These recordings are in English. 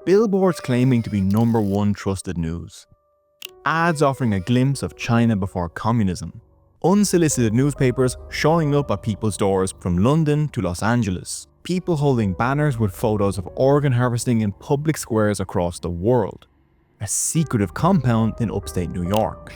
Billboards claiming to be #1 trusted news. Ads offering a glimpse of China before communism. Unsolicited newspapers showing up at people's doors from London to Los Angeles. People holding banners with photos of organ harvesting in public squares across the world. A secretive compound in upstate New York.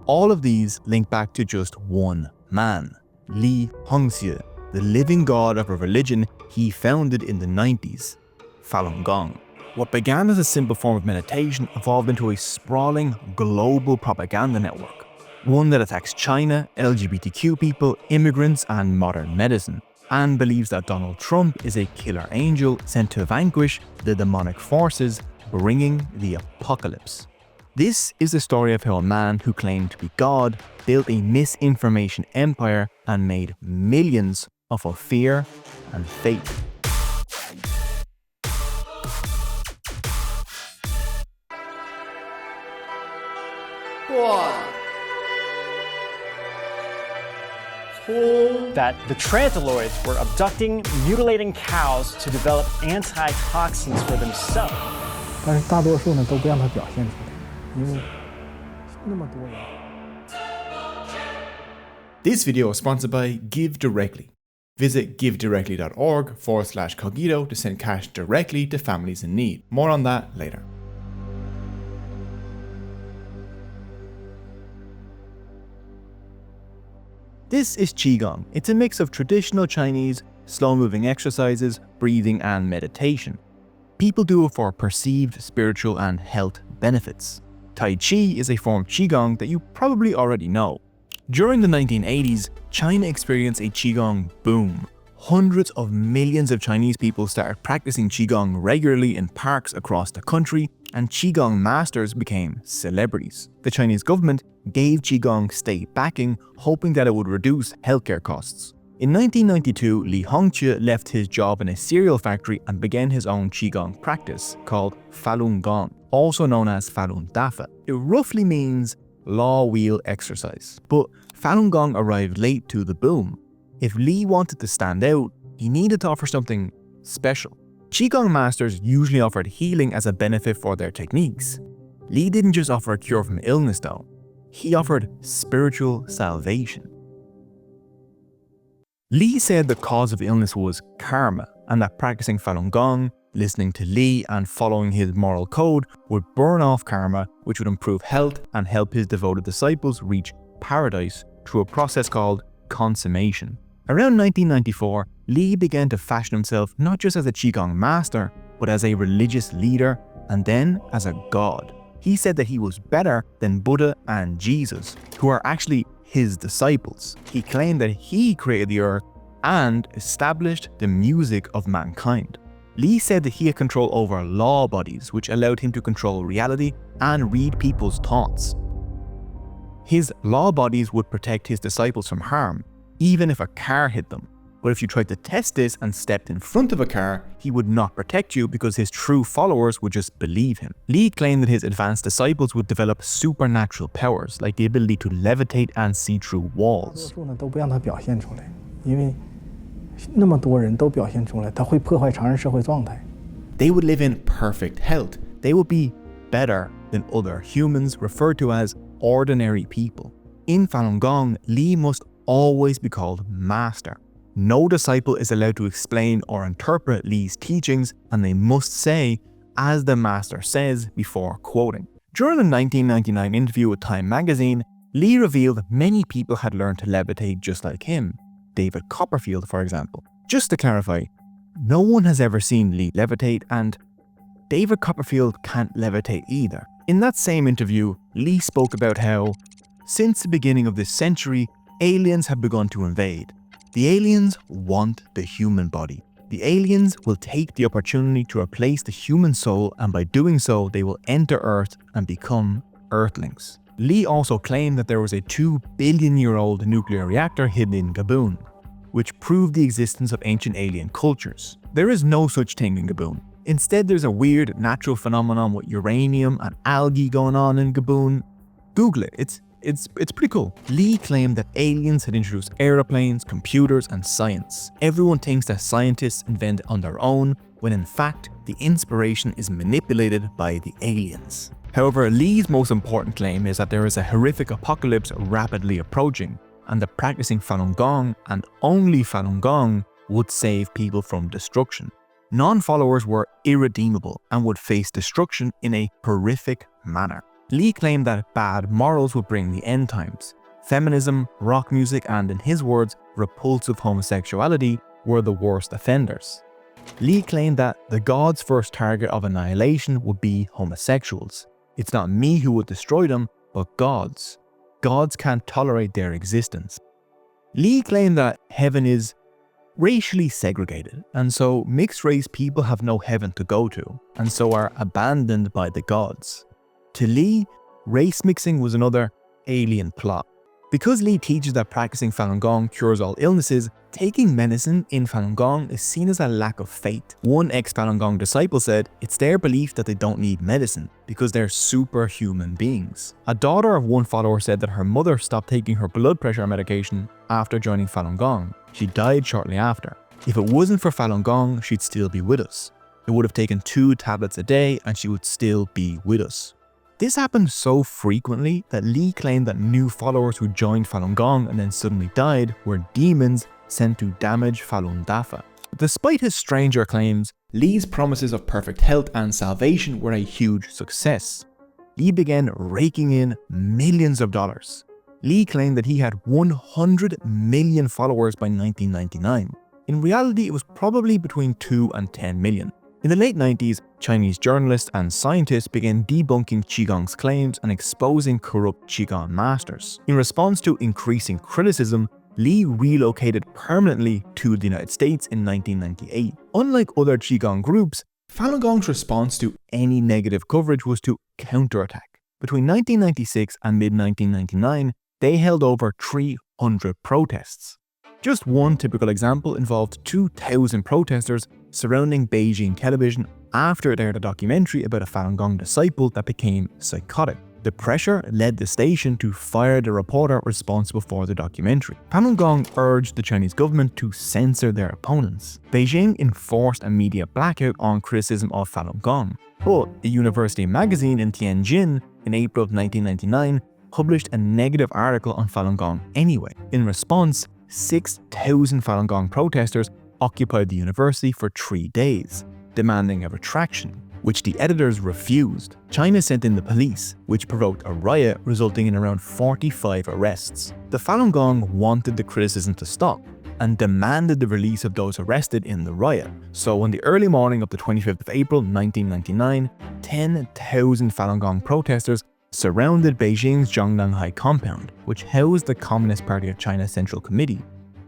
All of these link back to just one man, Hongzhi, the living god of a religion he founded in the 90s, Falun Gong. What began as a simple form of meditation evolved into a sprawling global propaganda network, one that attacks China, LGBTQ people, immigrants, and modern medicine, and believes that Donald Trump is a killer angel sent to vanquish the demonic forces bringing the apocalypse. This is the story of how a man who claimed to be God built a misinformation empire and made millions off of fear and faith. That the Transiloids were abducting, mutilating cows to develop antitoxins for themselves. 但是大多数呢都不让它表现出来，因为那么多人。This video is sponsored by Give Directly. Visit givedirectly.org/cogito to send cash directly to families in need. More on that later. This is qigong. It's a mix of traditional Chinese, slow-moving exercises, breathing, and meditation. People do it for perceived spiritual and health benefits. Tai Chi is a form of qigong that you probably already know. During the 1980s, China experienced a qigong boom. Hundreds of millions of Chinese people started practicing qigong regularly in parks across the country, and qigong masters became celebrities. The Chinese government gave qigong state backing, hoping that it would reduce healthcare costs. In 1992, Hongzhi left his job in a cereal factory and began his own qigong practice called Falun Gong, also known as Falun Dafa. It roughly means law wheel exercise. But Falun Gong arrived late to the boom. If Li wanted to stand out, he needed to offer something special. Qigong masters usually offered healing as a benefit for their techniques. Li didn't just offer a cure from illness though. He offered spiritual salvation. Li said the cause of illness was karma, and that practicing Falun Gong, listening to Li, and following his moral code would burn off karma, which would improve health and help his devoted disciples reach paradise through a process called consummation. Around 1994, Li began to fashion himself not just as a qigong master, but as a religious leader, and then as a god. He said that he was better than Buddha and Jesus, who are actually his disciples. He claimed that he created the earth and established the music of mankind. Li said that he had control over law bodies, which allowed him to control reality and read people's thoughts. His law bodies would protect his disciples from harm, even if a car hit them. But if you tried to test this and stepped in front of a car, he would not protect you because his true followers would just believe him. Li claimed that his advanced disciples would develop supernatural powers, like the ability to levitate and see through walls. 大多数呢都不让它表现出来，因为那么多人都表现出来，它会破坏常人社会状态。 They would live in perfect health. They would be better than other humans, referred to as ordinary people. In Falun Gong, Li must always be called master. No disciple is allowed to explain or interpret Li's teachings, and they must say, as the master says, before quoting. During a 1999 interview with Time magazine, Li revealed many people had learned to levitate just like him. David Copperfield, for example. Just to clarify, no one has ever seen Li levitate, and David Copperfield can't levitate either. In that same interview, Li spoke about how, since the beginning of this century, aliens have begun to invade. The aliens want the human body. The aliens will take the opportunity to replace the human soul, and by doing so, they will enter Earth and become Earthlings. Li also claimed that there was a 2 billion-year-old nuclear reactor hidden in Gabon, which proved the existence of ancient alien cultures. There is no such thing in Gabon. Instead, there's a weird natural phenomenon with uranium and algae going on in Gabon. Google it. It's pretty cool. Li claimed that aliens had introduced aeroplanes, computers, and science. Everyone thinks that scientists invent on their own, when in fact the inspiration is manipulated by the aliens. However, Li's most important claim is that there is a horrific apocalypse rapidly approaching, and that practicing Falun Gong, and only Falun Gong, would save people from destruction. Non-followers were irredeemable and would face destruction in a horrific manner. Li claimed that bad morals would bring the end times. Feminism, rock music, and in his words, repulsive homosexuality were the worst offenders. Li claimed that the gods' first target of annihilation would be homosexuals. It's not me who would destroy them, but gods. Gods can't tolerate their existence. Li claimed that heaven is racially segregated, and so mixed race people have no heaven to go to, and so are abandoned by the gods. To Li, race mixing was another alien plot. Because Li teaches that practicing Falun Gong cures all illnesses, taking medicine in Falun Gong is seen as a lack of faith. One ex-Falun Gong disciple said it's their belief that they don't need medicine because they're superhuman beings. A daughter of one follower said that her mother stopped taking her blood pressure medication after joining Falun Gong. She died shortly after. If it wasn't for Falun Gong, she'd still be with us. It would have taken 2 tablets a day and she would still be with us. This happened so frequently that Li claimed that new followers who joined Falun Gong and then suddenly died were demons sent to damage Falun Dafa. Despite his stranger claims, Li's promises of perfect health and salvation were a huge success. Li began raking in millions of dollars. Li claimed that he had 100 million followers by 1999. In reality, it was probably between 2 and 10 million. In the late 90s, Chinese journalists and scientists began debunking qigong's claims and exposing corrupt qigong masters. In response to increasing criticism, Li relocated permanently to the United States in 1998. Unlike other qigong groups, Falun Gong's response to any negative coverage was to counterattack. Between 1996 and mid-1999, they held over 300 protests. Just one typical example involved 2,000 protesters surrounding Beijing television after they heard a documentary about a Falun Gong disciple that became psychotic. The pressure led the station to fire the reporter responsible for the documentary. Falun Gong urged the Chinese government to censor their opponents. Beijing enforced a media blackout on criticism of Falun Gong. But a university magazine in Tianjin in April of 1999 published a negative article on Falun Gong anyway. In response, 6,000 Falun Gong protesters occupied the university for 3 days, demanding a retraction, which the editors refused. China sent in the police, which provoked a riot resulting in around 45 arrests. The Falun Gong wanted the criticism to stop and demanded the release of those arrested in the riot. So on the early morning of the 25th of April 1999, 10,000 Falun Gong protesters surrounded Beijing's Zhongnanhai compound, which housed the Communist Party of China's Central Committee.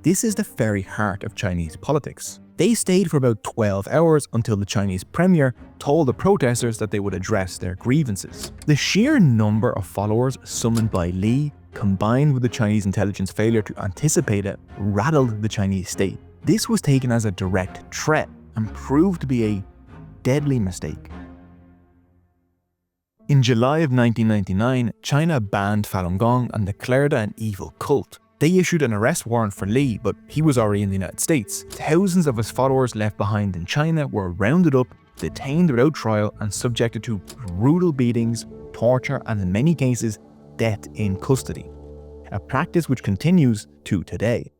This is the very heart of Chinese politics. They stayed for about 12 hours until the Chinese premier told the protesters that they would address their grievances. The sheer number of followers summoned by Li, combined with the Chinese intelligence failure to anticipate it, rattled the Chinese state. This was taken as a direct threat and proved to be a deadly mistake. In July of 1999, China banned Falun Gong and declared it an evil cult. They issued an arrest warrant for Li, but he was already in the United States. Thousands of his followers left behind in China were rounded up, detained without trial, and subjected to brutal beatings, torture, and in many cases, death in custody. A practice which continues to today.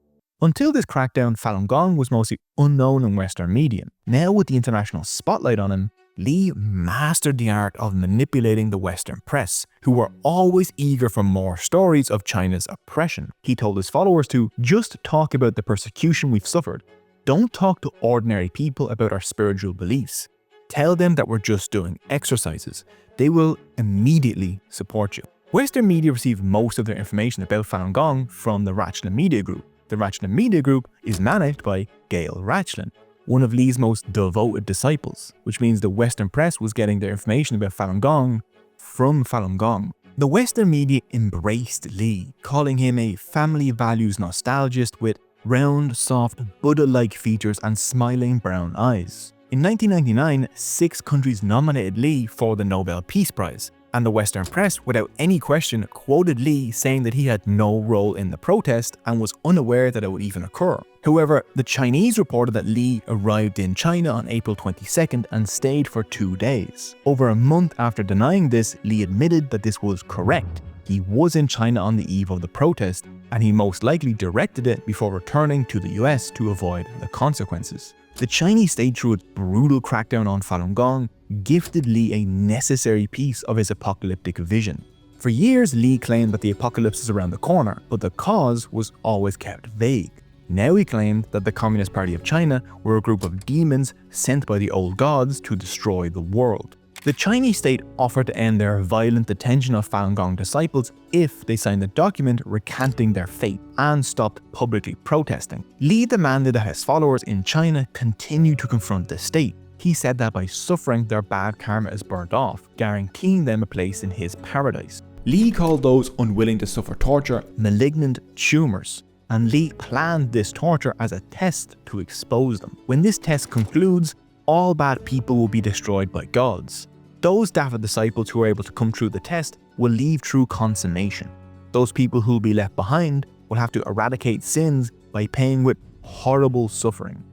Until this crackdown, Falun Gong was mostly unknown in Western media. Now with the international spotlight on him, Li mastered the art of manipulating the Western press, who were always eager for more stories of China's oppression. He told his followers to just talk about the persecution we've suffered. Don't talk to ordinary people about our spiritual beliefs. Tell them that we're just doing exercises. They will immediately support you. Western media receive most of their information about Falun Gong from the Rachlan Media Group. The Rachlan Media Group is managed by Gail Rachlan, one of Li's most devoted disciples, which means the Western press was getting their information about Falun Gong from Falun Gong. The Western media embraced Li, calling him a family values nostalgist with round, soft, Buddha-like features and smiling brown eyes. In 1999, 6 countries nominated Li for the Nobel Peace Prize, and the Western press, without any question, quoted Li saying that he had no role in the protest and was unaware that it would even occur. However, the Chinese reported that Li arrived in China on April 22nd and stayed for 2 days. Over a month after denying this, Li admitted that this was correct. He was in China on the eve of the protest, and he most likely directed it before returning to the US to avoid the consequences. The Chinese state, through its brutal crackdown on Falun Gong, gifted Li a necessary piece of his apocalyptic vision. For years, Li claimed that the apocalypse is around the corner, but the cause was always kept vague. Now he claimed that the Communist Party of China were a group of demons sent by the old gods to destroy the world. The Chinese state offered to end their violent detention of Falun Gong disciples if they signed a document recanting their faith and stopped publicly protesting. Li demanded that his followers in China continue to confront the state. He said that by suffering, their bad karma is burnt off, guaranteeing them a place in his paradise. Li called those unwilling to suffer torture malignant tumors, and Li planned this torture as a test to expose them. When this test concludes, all bad people will be destroyed by gods. Those daft disciples who are able to come through the test will leave through consummation. Those people who will be left behind will have to eradicate sins by paying with horrible suffering.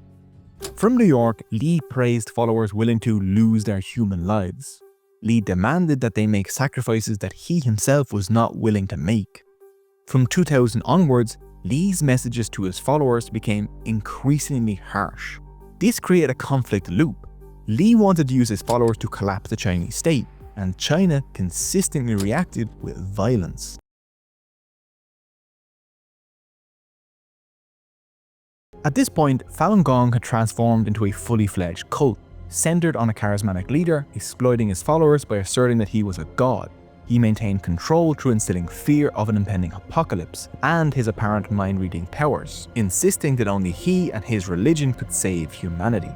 From New York, Li praised followers willing to lose their human lives. Li demanded that they make sacrifices that he himself was not willing to make. From 2000 onwards, Li's messages to his followers became increasingly harsh. This created a conflict loop. Li wanted to use his followers to collapse the Chinese state, and China consistently reacted with violence. At this point, Falun Gong had transformed into a fully fledged cult, centered on a charismatic leader exploiting his followers by asserting that he was a god. He maintained control through instilling fear of an impending apocalypse and his apparent mind-reading powers, insisting that only he and his religion could save humanity.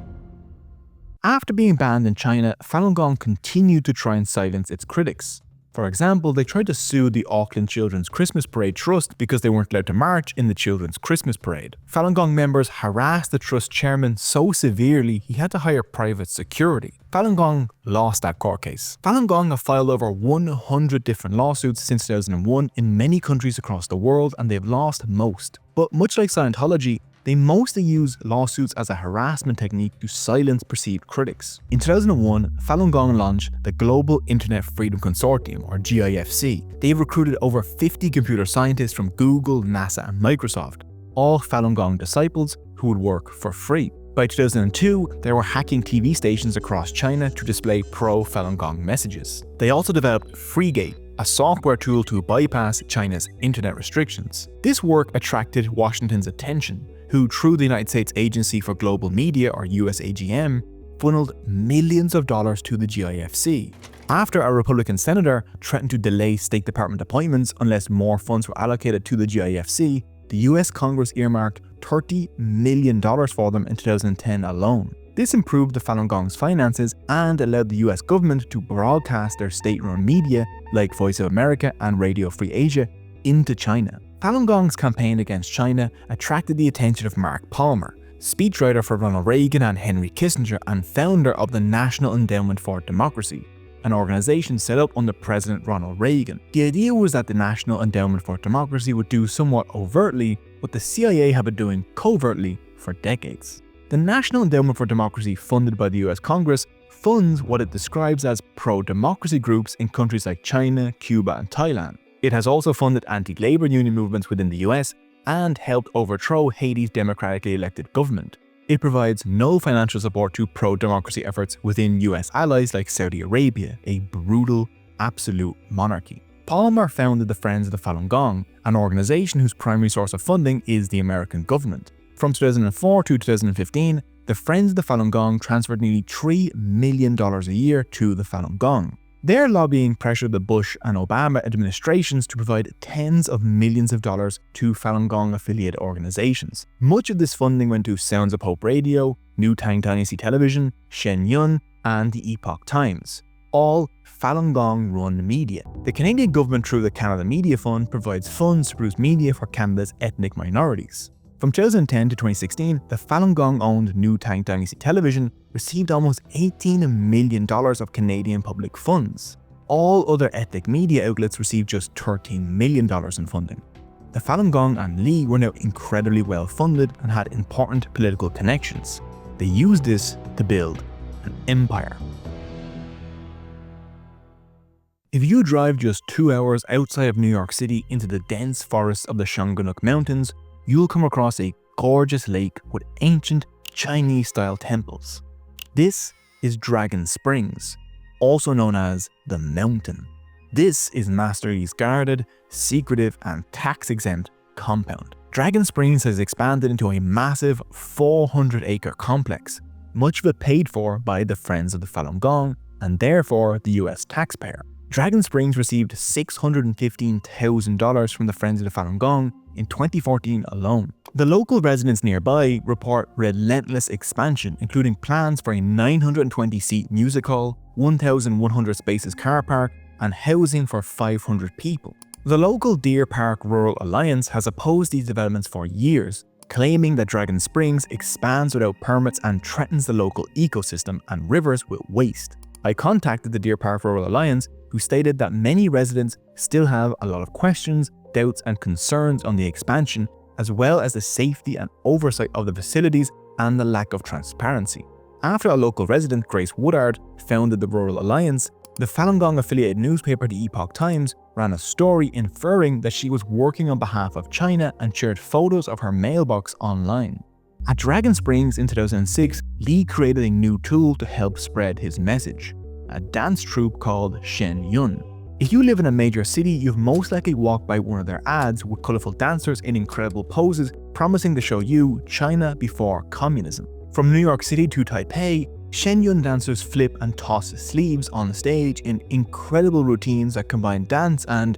After being banned in China, Falun Gong continued to try and silence its critics. For example, they tried to sue the Auckland Children's Christmas Parade Trust because they weren't allowed to march in the Children's Christmas Parade. Falun Gong members harassed the trust chairman so severely he had to hire private security. Falun Gong lost that court case. Falun Gong have filed over 100 different lawsuits since 2001 in many countries across the world, and they've lost most. But much like Scientology, they mostly use lawsuits as a harassment technique to silence perceived critics. In 2001, Falun Gong launched the Global Internet Freedom Consortium, or GIFC. They recruited over 50 computer scientists from Google, NASA, and Microsoft, all Falun Gong disciples who would work for free. By 2002, they were hacking TV stations across China to display pro-Falun Gong messages. They also developed FreeGate, a software tool to bypass China's internet restrictions. This work attracted Washington's attention, who, through the United States Agency for Global Media, or USAGM, funneled millions of dollars to the GIFC. After a Republican senator threatened to delay State Department appointments unless more funds were allocated to the GIFC, the US Congress earmarked $30 million for them in 2010 alone. This improved the Falun Gong's finances and allowed the US government to broadcast their state-run media, like Voice of America and Radio Free Asia, into China. Falun Gong's campaign against China attracted the attention of Mark Palmer, speechwriter for Ronald Reagan and Henry Kissinger and founder of the National Endowment for Democracy, an organization set up under President Ronald Reagan. The idea was that the National Endowment for Democracy would do somewhat overtly what the CIA had been doing covertly for decades. The National Endowment for Democracy, funded by the US Congress, funds what it describes as pro-democracy groups in countries like China, Cuba, and Thailand. It has also funded anti-labor union movements within the US and helped overthrow Haiti's democratically elected government. It provides no financial support to pro-democracy efforts within US allies like Saudi Arabia, a brutal, absolute monarchy. Palmer founded the Friends of the Falun Gong, an organization whose primary source of funding is the American government. From 2004 to 2015, the Friends of the Falun Gong transferred nearly $3 million a year to the Falun Gong. Their lobbying pressured the Bush and Obama administrations to provide tens of millions of dollars to Falun Gong affiliate organizations. Much of this funding went to Sounds of Hope Radio, New Tang Dynasty Television, Shen Yun, and the Epoch Times, all Falun Gong run media. The Canadian government, through the Canada Media Fund, provides funds to produce media for Canada's ethnic minorities. From 2010 to 2016, the Falun Gong-owned New Tang Dynasty Television received almost $18 million of Canadian public funds. All other ethnic media outlets received just $13 million in funding. The Falun Gong and Li were now incredibly well funded and had important political connections. They used this to build an empire. If you drive just 2 hours outside of New York City into the dense forests of the Shonganuk Mountains, you'll come across a gorgeous lake with ancient Chinese-style temples. This is Dragon Springs, also known as the Mountain. This is Master Li's guarded, secretive, and tax-exempt compound. Dragon Springs has expanded into a massive 400-acre complex, much of it paid for by the Friends of the Falun Gong and therefore the US taxpayer. Dragon Springs received $615,000 from the Friends of the Falun Gong in 2014 alone. The local residents nearby report relentless expansion, including plans for a 920-seat music hall, 1,100 spaces car park, and housing for 500 people. The local Deer Park Rural Alliance has opposed these developments for years, claiming that Dragon Springs expands without permits and threatens the local ecosystem and rivers with waste. I contacted the Deer Park Rural Alliance, who stated that many residents still have a lot of questions, doubts, and concerns on the expansion, as well as the safety and oversight of the facilities and the lack of transparency. After a local resident, Grace Woodard, founded the Rural Alliance, the Falun Gong affiliated newspaper the Epoch Times ran a story inferring that she was working on behalf of China and shared photos of her mailbox online. At Dragon Springs in 2006, Li created a new tool to help spread his message, a dance troupe called Shen Yun. If you live in a major city, you've most likely walked by one of their ads with colourful dancers in incredible poses promising to show you China before communism. From New York City to Taipei, Shen Yun dancers flip and toss sleeves on stage in incredible routines that combine dance and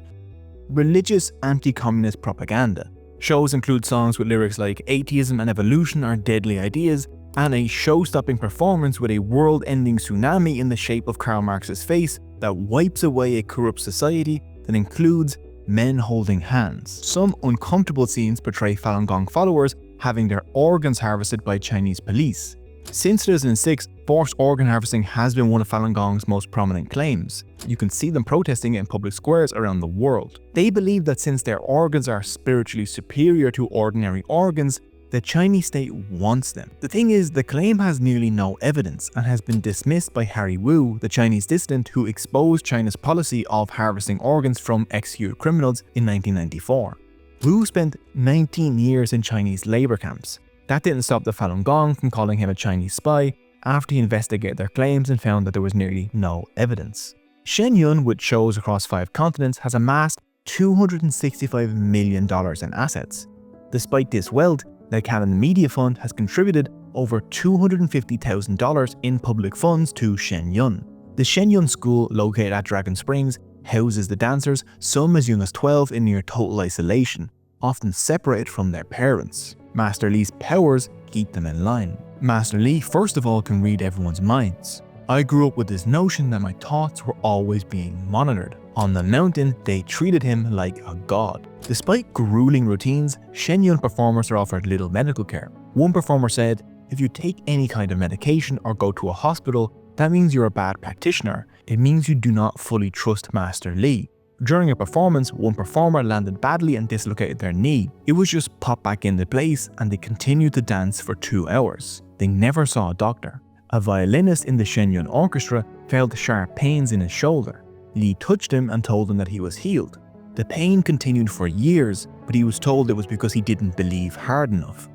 religious anti-communist propaganda. Shows include songs with lyrics like "Atheism and evolution are deadly ideas," and a show-stopping performance with a world-ending tsunami in the shape of Karl Marx's face that wipes away a corrupt society that includes men holding hands. Some uncomfortable scenes portray Falun Gong followers having their organs harvested by Chinese police. Since 2006, forced organ harvesting has been one of Falun Gong's most prominent claims. You can see them protesting it in public squares around the world. They believe that since their organs are spiritually superior to ordinary organs, the Chinese state wants them. The thing is, the claim has nearly no evidence and has been dismissed by Harry Wu, the Chinese dissident who exposed China's policy of harvesting organs from executed criminals in 1994. Wu spent 19 years in Chinese labor camps. That didn't stop the Falun Gong from calling him a Chinese spy after he investigated their claims and found that there was nearly no evidence. Shen Yun, with shows across 5 continents, has amassed $265 million in assets. Despite this wealth, the Canon Media Fund has contributed over $250,000 in public funds to Shen Yun. The Shen Yun School, located at Dragon Springs, houses the dancers, some as young as 12 in near total isolation, often separated from their parents. Master Li's powers keep them in line. Master Li, first of all, can read everyone's minds. I grew up with this notion that my thoughts were always being monitored. On the mountain, they treated him like a god. Despite grueling routines, Shen Yun performers are offered little medical care. One performer said, "If you take any kind of medication or go to a hospital, that means you're a bad practitioner. It means you do not fully trust Master Li." During a performance, one performer landed badly and dislocated their knee. It was just popped back into place and they continued to dance for 2 hours. They never saw a doctor. A violinist in the Shen Yun orchestra felt sharp pains in his shoulder. Li touched him and told him that he was healed. The pain continued for years, but he was told it was because he didn't believe hard enough.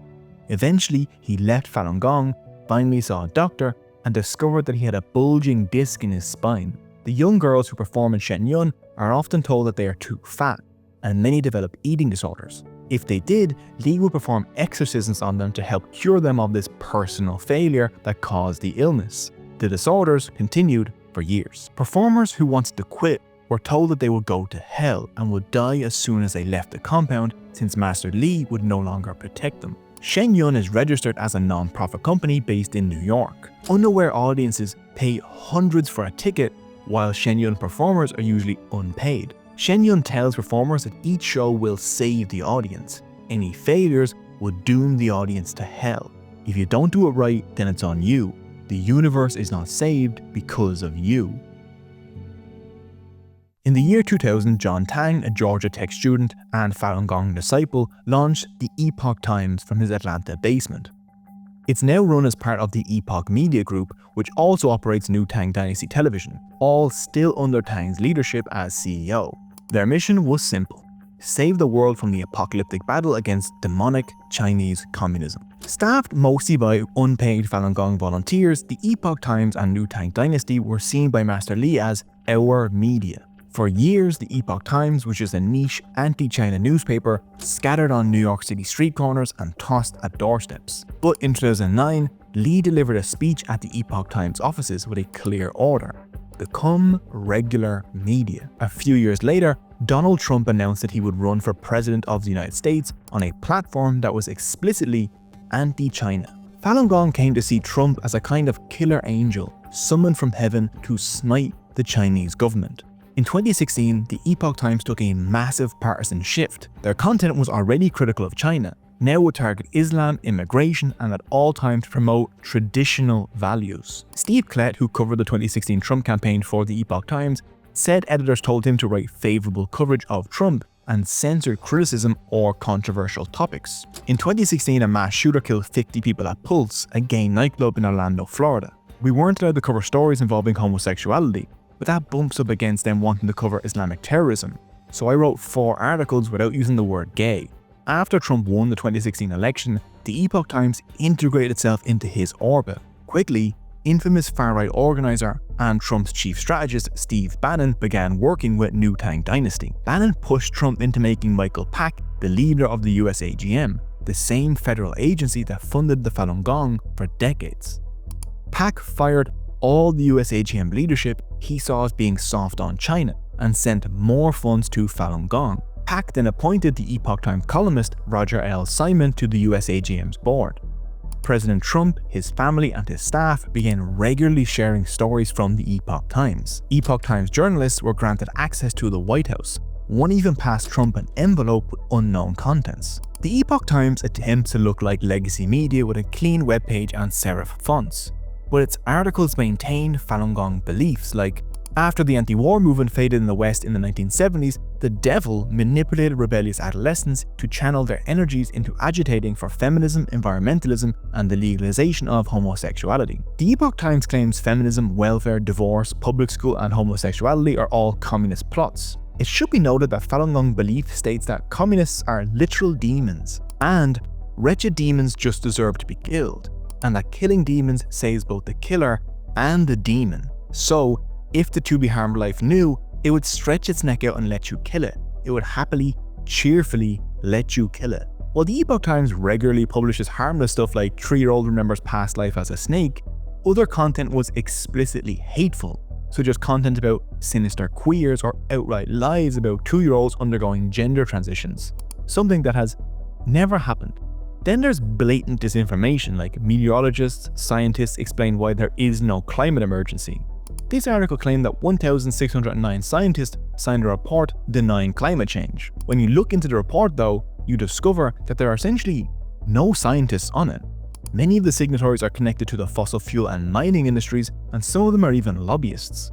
Eventually, he left Falun Gong, finally saw a doctor, and discovered that he had a bulging disc in his spine. The young girls who perform in Shen Yun are often told that they are too fat, and many develop eating disorders. If they did, Li would perform exorcisms on them to help cure them of this personal failure that caused the illness. The disorders continued for years. Performers who wanted to quit were told that they would go to hell and would die as soon as they left the compound, since Master Li would no longer protect them. Shen Yun is registered as a non-profit company based in New York. Unaware audiences pay hundreds for a ticket, while Shen Yun performers are usually unpaid. Shen Yun tells performers that each show will save the audience. Any failures would doom the audience to hell. If you don't do it right, then it's on you. The universe is not saved because of you. In the year 2000, John Tang, a Georgia Tech student and Falun Gong disciple, launched the Epoch Times from his Atlanta basement. It's now run as part of the Epoch Media Group, which also operates New Tang Dynasty Television, all still under Tang's leadership as CEO. Their mission was simple: save the world from the apocalyptic battle against demonic Chinese communism. Staffed mostly by unpaid Falun Gong volunteers, the Epoch Times and New Tang Dynasty were seen by Master Li as our media. For years, the Epoch Times was just a niche anti-China newspaper scattered on New York City street corners and tossed at doorsteps. But in 2009, Li delivered a speech at the Epoch Times offices with a clear order: become regular media. A few years later, Donald Trump announced that he would run for president of the United States on a platform that was explicitly anti-China. Falun Gong came to see Trump as a kind of killer angel summoned from heaven to smite the Chinese government. In 2016, the Epoch Times took a massive partisan shift. Their content was already critical of China, now would target Islam, immigration, and at all times promote traditional values. Steve Klett, who covered the 2016 Trump campaign for the Epoch Times, said editors told him to write favorable coverage of Trump and censor criticism or controversial topics. In 2016, a mass shooter killed 50 people at Pulse, a gay nightclub in Orlando, Florida. We weren't allowed to cover stories involving homosexuality, but that bumps up against them wanting to cover Islamic terrorism. So I wrote 4 articles without using the word gay. After Trump won the 2016 election, the Epoch Times integrated itself into his orbit. Quickly, infamous far-right organizer and Trump's chief strategist Steve Bannon began working with New Tang Dynasty. Bannon pushed Trump into making Michael Pak the leader of the US AGM, the same federal agency that funded the Falun Gong for decades. Pak fired all the US AGM leadership he saw as being soft on China and sent more funds to Falun Gong. Pak then appointed the Epoch Times columnist Roger L. Simon to the US AGM's board. President Trump, his family, and his staff began regularly sharing stories from the Epoch Times. Epoch Times journalists were granted access to the White House. One even passed Trump an envelope with unknown contents. The Epoch Times attempts to look like legacy media with a clean webpage and serif fonts, but its articles maintain Falun Gong beliefs like, after the anti-war movement faded in the West in the 1970s, the devil manipulated rebellious adolescents to channel their energies into agitating for feminism, environmentalism, and the legalization of homosexuality. The Epoch Times claims feminism, welfare, divorce, public school, and homosexuality are all communist plots. It should be noted that Falun Gong belief states that communists are literal demons, and wretched demons just deserve to be killed, and that killing demons saves both the killer and the demon. So, if the to be harmed life knew, it would stretch its neck out and let you kill it. It would happily, cheerfully let you kill it. While the Epoch Times regularly publishes harmless stuff like 3-year-old remembers past life as a snake, other content was explicitly hateful, such as content about sinister queers or outright lies about 2-year-olds undergoing gender transitions, something that has never happened. Then there's blatant disinformation, like meteorologists, scientists explain why there is no climate emergency. This article claimed that 1,609 scientists signed a report denying climate change. When you look into the report though, you discover that there are essentially no scientists on it. Many of the signatories are connected to the fossil fuel and mining industries, and some of them are even lobbyists.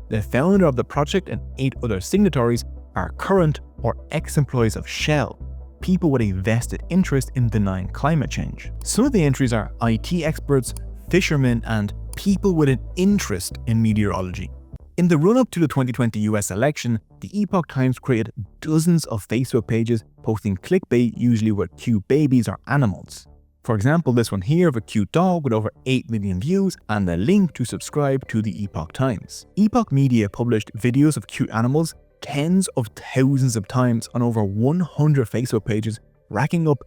The founder of the project and 8 other signatories are current or ex-employees of Shell, people with a vested interest in denying climate change. Some of the entries are IT experts, fishermen, and people with an interest in meteorology. In the run-up to the 2020 US election, the Epoch Times created dozens of Facebook pages posting clickbait, usually with cute babies or animals. For example, this one here of a cute dog with over 8 million views and a link to subscribe to the Epoch Times. Epoch Media published videos of cute animals tens of thousands of times on over 100 Facebook pages, racking up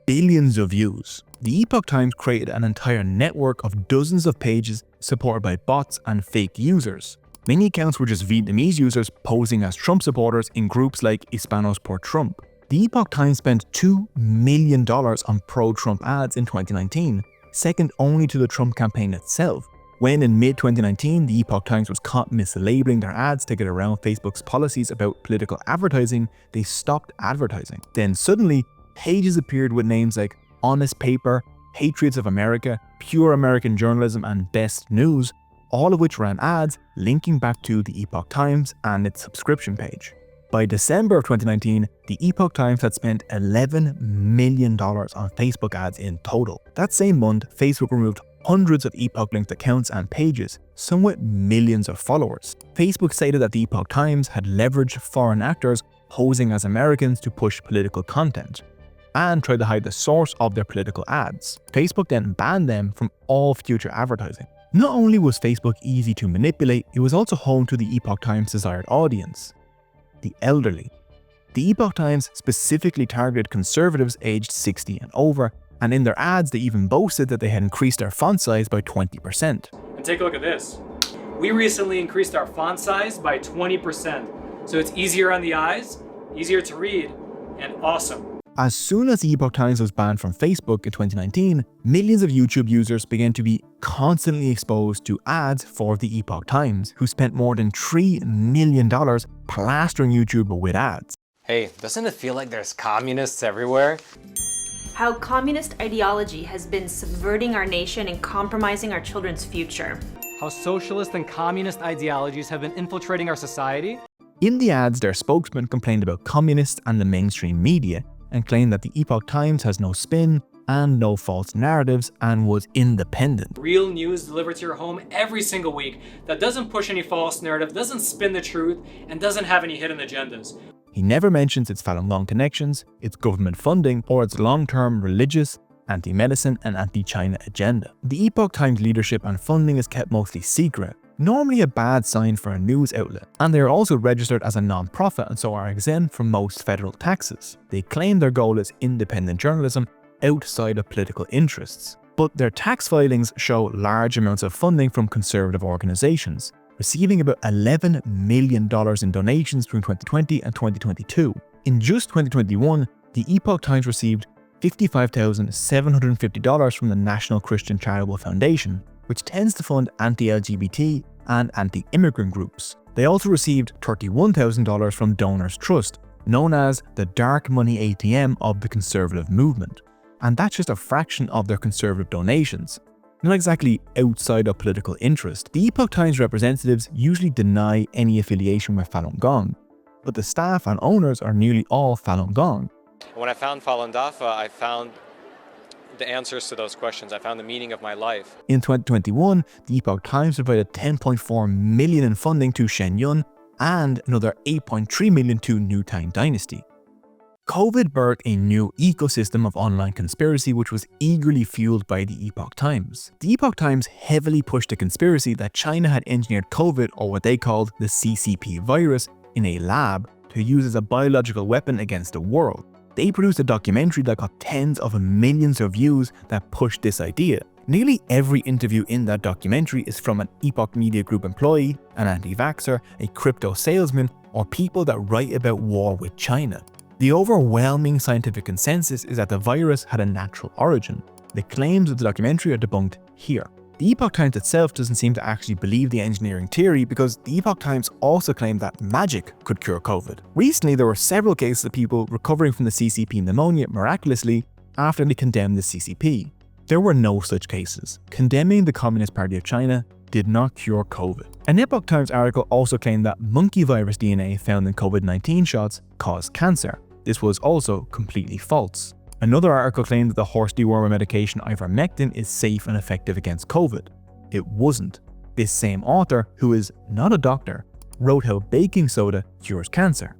billions of views. The Epoch Times created an entire network of dozens of pages supported by bots and fake users. Many accounts were just Vietnamese users posing as Trump supporters in groups like Hispanos por Trump. The Epoch Times spent $2 million on pro-Trump ads in 2019, second only to the Trump campaign itself. When in mid-2019, the Epoch Times was caught mislabeling their ads to get around Facebook's policies about political advertising, they stopped advertising. Then suddenly, pages appeared with names like Honest Paper, Patriots of America, Pure American Journalism, and Best News, all of which ran ads linking back to the Epoch Times and its subscription page. By December of 2019, the Epoch Times had spent $11 million on Facebook ads in total. That same month, Facebook removed hundreds of Epoch-linked accounts and pages, some with millions of followers. Facebook stated that the Epoch Times had leveraged foreign actors posing as Americans to push political content, and tried to hide the source of their political ads. Facebook then banned them from all future advertising. Not only was Facebook easy to manipulate, it was also home to the Epoch Times' desired audience: the elderly. The Epoch Times specifically targeted conservatives aged 60 and over, and in their ads they even boasted that they had increased their font size by 20%. And take a look at this. We recently increased our font size by 20%, so it's easier on the eyes, easier to read, and awesome. As soon as the Epoch Times was banned from Facebook in 2019, millions of YouTube users began to be constantly exposed to ads for the Epoch Times, who spent more than $3 million plastering YouTube with ads. Hey, doesn't it feel like there's communists everywhere? How communist ideology has been subverting our nation and compromising our children's future. How socialist and communist ideologies have been infiltrating our society. In the ads, their spokesman complained about communists and the mainstream media, and claimed that the Epoch Times has no spin and no false narratives and was independent. Real news delivered to your home every single week that doesn't push any false narrative, doesn't spin the truth, and doesn't have any hidden agendas. He never mentions its Falun Gong connections, its government funding, or its long-term religious, anti-medicine, and anti-China agenda. The Epoch Times leadership and funding is kept mostly secret, normally a bad sign for a news outlet, and they are also registered as a non-profit and so are exempt from most federal taxes. They claim their goal is independent journalism outside of political interests, but their tax filings show large amounts of funding from conservative organizations, receiving about $11 million in donations between 2020 and 2022. In just 2021, the Epoch Times received $55,750 from the National Christian Charitable Foundation, which tends to fund anti-LGBT and anti-immigrant groups. They also received $31,000 from Donors Trust, known as the dark money ATM of the conservative movement. And that's just a fraction of their conservative donations. Not exactly outside of political interest. The Epoch Times representatives usually deny any affiliation with Falun Gong, but the staff and owners are nearly all Falun Gong. When I found Falun Dafa, I found the answers to those questions. I found the meaning of my life. In 2021, the Epoch Times provided $10.4 million in funding to Shen Yun and another $8.3 million to New Tang Dynasty. COVID birthed a new ecosystem of online conspiracy which was eagerly fueled by the Epoch Times. The Epoch Times heavily pushed the conspiracy that China had engineered COVID, or what they called the CCP virus, in a lab to use as a biological weapon against the world. They produced a documentary that got tens of millions of views that pushed this idea. Nearly every interview in that documentary is from an Epoch Media Group employee, an anti-vaxxer, a crypto salesman, or people that write about war with China. The overwhelming scientific consensus is that the virus had a natural origin. The claims of the documentary are debunked here. The Epoch Times itself doesn't seem to actually believe the engineering theory because the Epoch Times also claimed that magic could cure COVID. Recently, there were several cases of people recovering from the CCP pneumonia miraculously after they condemned the CCP. There were no such cases. Condemning the Communist Party of China did not cure COVID. An Epoch Times article also claimed that monkey virus DNA found in COVID-19 shots caused cancer. This was also completely false. Another article claimed that the horse dewormer medication ivermectin is safe and effective against COVID. It wasn't. This same author, who is not a doctor, wrote how baking soda cures cancer.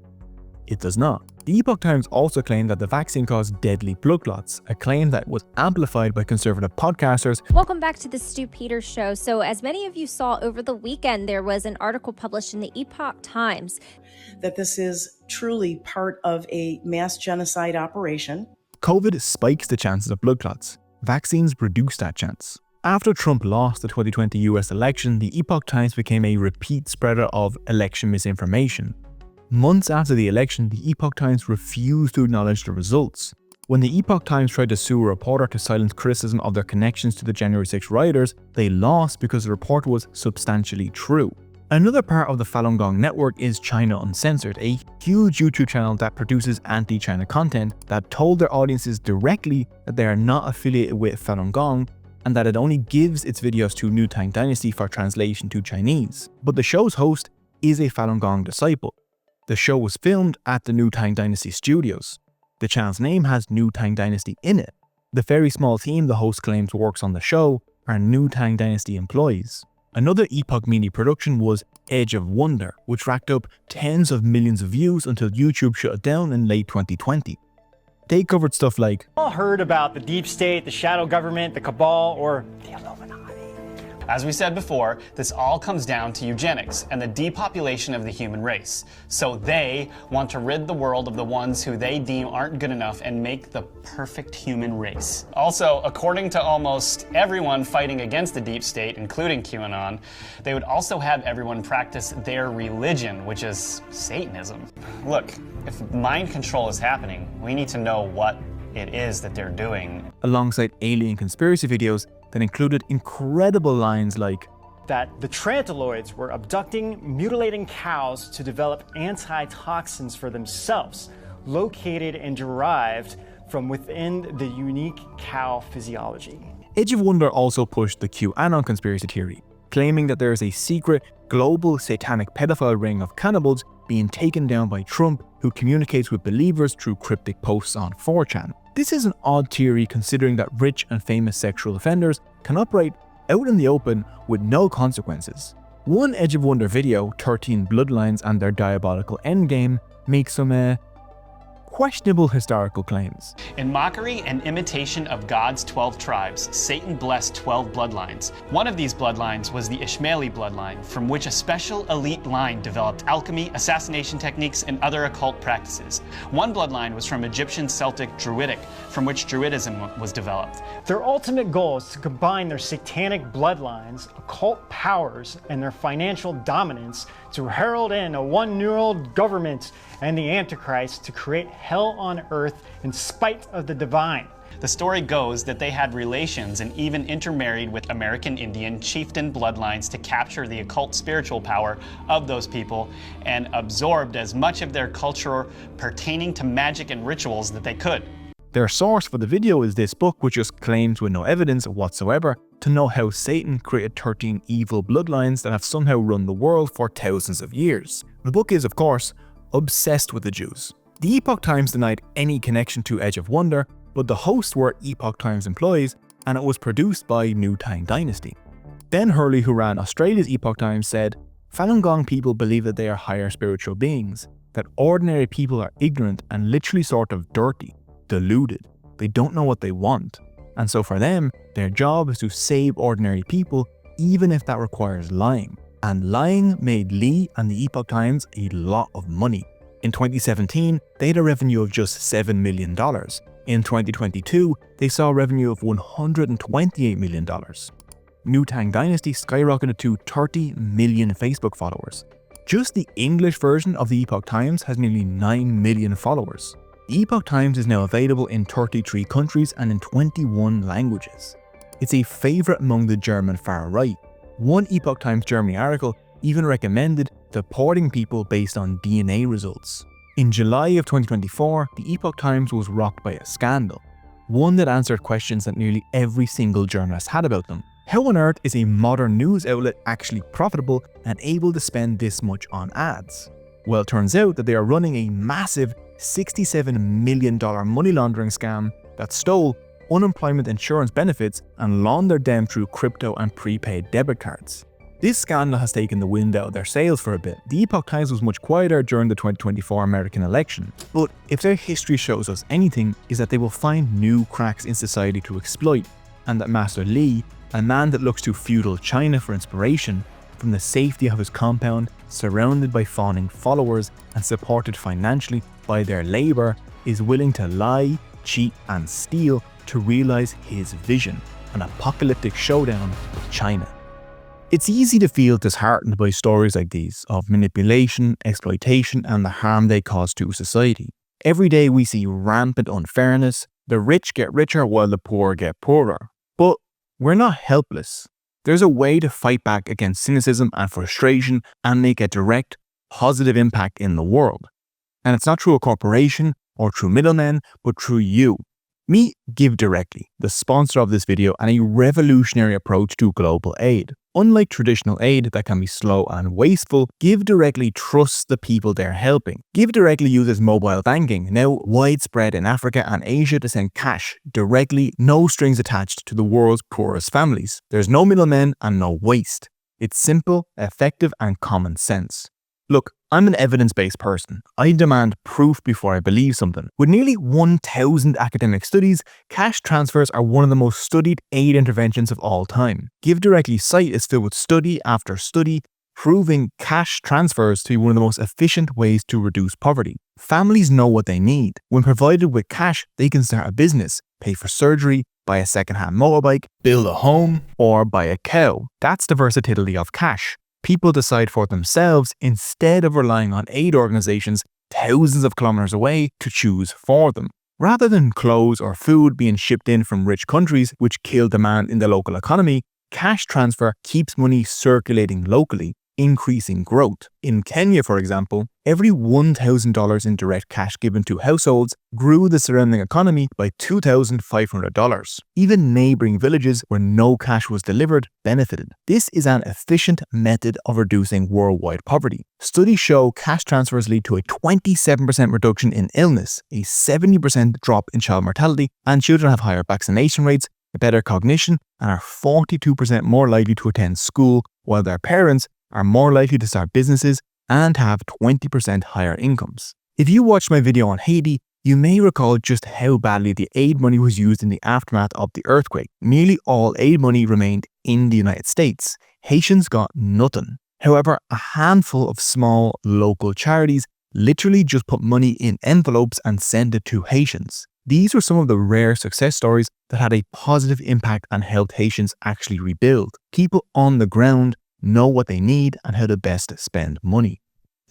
It does not. The Epoch Times also claimed that the vaccine caused deadly blood clots, a claim that was amplified by conservative podcasters. Welcome back to the Stu Peters Show. So as many of you saw over the weekend, there was an article published in the Epoch Times that this is truly part of a mass genocide operation. COVID spikes the chances of blood clots. Vaccines reduce that chance. After Trump lost the 2020 US election, the Epoch Times became a repeat spreader of election misinformation. Months after the election, the Epoch Times refused to acknowledge the results. When the Epoch Times tried to sue a reporter to silence criticism of their connections to the January 6 rioters, they lost because the report was substantially true. Another part of the Falun Gong network is China Uncensored, a huge YouTube channel that produces anti-China content that told their audiences directly that they are not affiliated with Falun Gong and that it only gives its videos to New Tang Dynasty for translation to Chinese. But the show's host is a Falun Gong disciple. The show was filmed at the New Tang Dynasty studios. The channel's name has New Tang Dynasty in it. The very small team the host claims works on the show are New Tang Dynasty employees. Another Epoch Mini production was Edge of Wonder, which racked up tens of millions of views until YouTube shut it down in late 2020. They covered stuff like, All heard about the deep state, the shadow government, the cabal, or the Illuminati. As we said before, this all comes down to eugenics and the depopulation of the human race. So they want to rid the world of the ones who they deem aren't good enough and make the perfect human race. Also, according to almost everyone fighting against the deep state, including QAnon, they would also have everyone practice their religion, which is Satanism. Look, if mind control is happening, we need to know what it is that they're doing. alongside alien conspiracy videos that included incredible lines like, That the Trantiloids were abducting, mutilating cows to develop antitoxins for themselves, located and derived from within the unique cow physiology. Edge of Wonder also pushed the QAnon conspiracy theory, claiming that there is a secret global satanic pedophile ring of cannibals being taken down by Trump who communicates with believers through cryptic posts on 4chan. This is an odd theory considering that rich and famous sexual offenders can operate out in the open with no consequences. One Edge of Wonder video, 13 Bloodlines and Their Diabolical Endgame, makes some questionable historical claims. In mockery and imitation of God's 12 tribes, Satan blessed 12 bloodlines. One of these bloodlines was the Ishmaeli bloodline, from which a special elite line developed alchemy, assassination techniques, and other occult practices. One bloodline was from Egyptian Celtic Druidic, from which Druidism was developed. Their ultimate goal is to combine their satanic bloodlines, occult powers, and their financial dominance to herald in a one-world government and the Antichrist to create hell on earth in spite of the divine. The story goes that they had relations and even intermarried with American Indian chieftain bloodlines to capture the occult spiritual power of those people and absorbed as much of their culture pertaining to magic and rituals that they could. Their source for the video is this book, which just claims with no evidence whatsoever to know how Satan created 13 evil bloodlines that have somehow run the world for thousands of years. The book is, of course, obsessed with the Jews. The Epoch Times denied any connection to Edge of Wonder, but the hosts were Epoch Times employees and it was produced by New Tang Dynasty. Ben Hurley, who ran Australia's Epoch Times, said, Falun Gong people believe that they are higher spiritual beings, that ordinary people are ignorant and literally sort of dirty, deluded. They don't know what they want. And so for them, their job is to save ordinary people, even if that requires lying. And lying made Lee and the Epoch Times a lot of money. In 2017, they had a revenue of just $7 million. In 2022, they saw a revenue of $128 million. New Tang Dynasty skyrocketed to 30 million Facebook followers. Just the English version of the Epoch Times has nearly 9 million followers. The Epoch Times is now available in 33 countries and in 21 languages. It's a favourite among the German far right. One Epoch Times Germany article even recommended deporting people based on DNA results. In July of 2024, the Epoch Times was rocked by a scandal, one that answered questions that nearly every single journalist had about them. How on earth is a modern news outlet actually profitable and able to spend this much on ads? Well, it turns out that they are running a massive $67 million money laundering scam that stole unemployment insurance benefits and laundered them through crypto and prepaid debit cards. This scandal has taken the wind out of their sails for a bit. The Epoch Times was much quieter during the 2024 American election, but if their history shows us anything, is that they will find new cracks in society to exploit, and that Master Lee, a man that looks to feudal China for inspiration, from the safety of his compound, surrounded by fawning followers and supported financially by their labour, is willing to lie, cheat and steal to realise his vision, an apocalyptic showdown with China. It's easy to feel disheartened by stories like these of manipulation, exploitation and the harm they cause to society. Every day we see rampant unfairness, the rich get richer while the poor get poorer. But we're not helpless. There's a way to fight back against cynicism and frustration and make a direct, positive impact in the world. And it's not through a corporation or through middlemen, but through you. Meet Give Directly, the sponsor of this video and a revolutionary approach to global aid. Unlike traditional aid that can be slow and wasteful, Give Directly trusts the people they're helping. Give Directly uses mobile banking, now widespread in Africa and Asia, to send cash directly, no strings attached, to the world's poorest families. There's no middlemen and no waste. It's simple, effective, and common sense. Look, I'm an evidence-based person. I demand proof before I believe something. With nearly 1,000 academic studies, cash transfers are one of the most studied aid interventions of all time. Give Directly's site is filled with study after study, proving cash transfers to be one of the most efficient ways to reduce poverty. Families know what they need. When provided with cash, they can start a business, pay for surgery, buy a second-hand motorbike, build a home, or buy a cow. That's the versatility of cash. People decide for themselves instead of relying on aid organizations thousands of kilometers away to choose for them. Rather than clothes or food being shipped in from rich countries which kill demand in the local economy, cash transfer keeps money circulating locally, increasing growth. In Kenya, for example, every $1,000 in direct cash given to households grew the surrounding economy by $2,500. Even neighboring villages where no cash was delivered benefited. This is an efficient method of reducing worldwide poverty. Studies show cash transfers lead to a 27% reduction in illness, a 70% drop in child mortality, and children have higher vaccination rates, better cognition, and are 42% more likely to attend school, while their parents are more likely to start businesses and have 20% higher incomes. If you watched my video on Haiti, you may recall just how badly the aid money was used in the aftermath of the earthquake. Nearly all aid money remained in the United States. Haitians got nothing. However, a handful of small local charities literally just put money in envelopes and sent it to Haitians. These were some of the rare success stories that had a positive impact and helped Haitians actually rebuild. People on the ground know what they need and how to best spend money.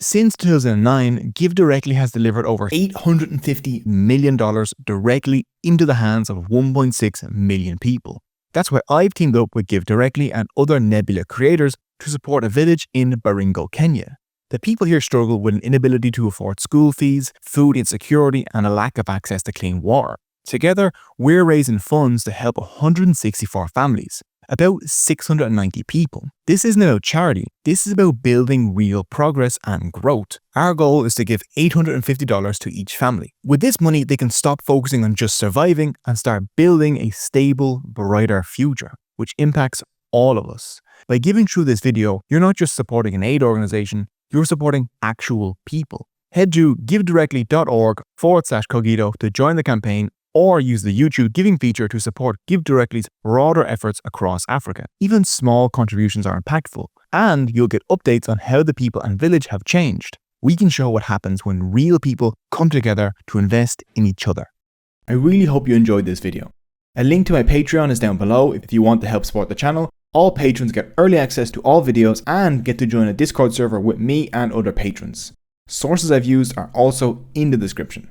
Since 2009, Give Directly has delivered over $850 million directly into the hands of 1.6 million people. That's why I've teamed up with Give Directly and other Nebula creators to support a village in Baringo, Kenya. The people here struggle with an inability to afford school fees, food insecurity, and a lack of access to clean water. Together, we're raising funds to help 164 families, about 690 people. This isn't about charity, this is about building real progress and growth. Our goal is to give $850 to each family. With this money, they can stop focusing on just surviving and start building a stable, brighter future, which impacts all of us. By giving through this video, you're not just supporting an aid organization, you're supporting actual people. Head to givedirectly.org/cogito to join the campaign, or use the YouTube giving feature to support Give Directly's broader efforts across Africa. Even small contributions are impactful, and you'll get updates on how the people and village have changed. We can show what happens when real people come together to invest in each other. I really hope you enjoyed this video. A link to my Patreon is down below if you want to help support the channel. All patrons get early access to all videos and get to join a Discord server with me and other patrons. Sources I've used are also in the description.